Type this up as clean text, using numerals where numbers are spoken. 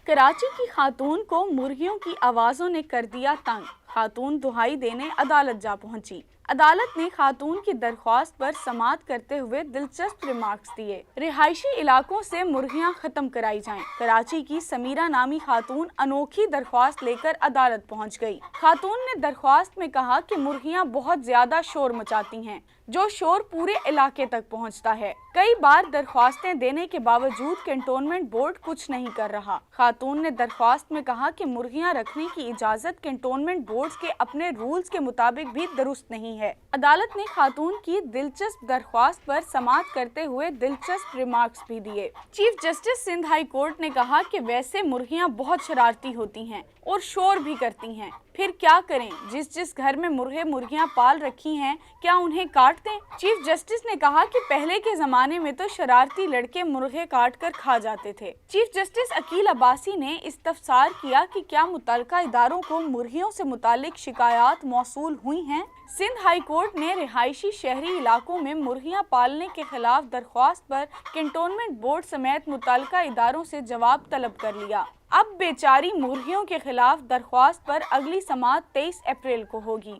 کراچی کی خاتون کو مرغیوں کی آوازوں نے کر دیا تنگ، خاتون دہائی دینے عدالت جا پہنچی۔ عدالت نے خاتون کی درخواست پر سماعت کرتے ہوئے دلچسپ ریمارکس دیے۔ رہائشی علاقوں سے مرغیاں ختم کرائی جائیں۔ کراچی کی سمیرہ نامی خاتون انوکھی درخواست لے کر عدالت پہنچ گئی۔ خاتون نے درخواست میں کہا کہ مرغیاں بہت زیادہ شور مچاتی ہیں، جو شور پورے علاقے تک پہنچتا ہے۔ کئی بار درخواستیں دینے کے باوجود کنٹونمنٹ بورڈ کچھ نہیں کر رہا۔ خاتون نے درخواست میں کہا کہ مرغیاں رکھنے کی اجازت کنٹونمنٹ بورڈ کے اپنے رولز کے مطابق بھی درست نہیں ہے۔ عدالت نے خاتون کی دلچسپ درخواست پر سماعت کرتے ہوئے دلچسپ ریمارکس بھی دیے۔ Chief justice Sindh high court نے کہا کہ ویسے مرغیاں بہت شرارتی ہوتی ہیں اور شور بھی کرتی ہیں، پھر کیا کریں؟ جس گھر میں مرغیاں پال رکھی ہیں، کیا انہیں کاٹ دیں؟ چیف جسٹس نے کہا کہ پہلے کے زمانے میں تو شرارتی لڑکے مرغے کاٹ کر کھا جاتے تھے۔ چیف جسٹس عقیل عباسی نے استفسار کیا کہ کیا متعلقہ اداروں کو مرغیوں سے متعلق شکایات موصول ہوئی ہیں؟ سندھ ہائی کورٹ نے رہائشی شہری علاقوں میں مرغیاں پالنے کے خلاف درخواست پر کنٹونمنٹ بورڈ سمیت متعلقہ اداروں سے جواب طلب کر لیا۔ اب بیچاری مرغیوں کے خلاف درخواست پر اگلی سماعت 23 اپریل کو ہوگی۔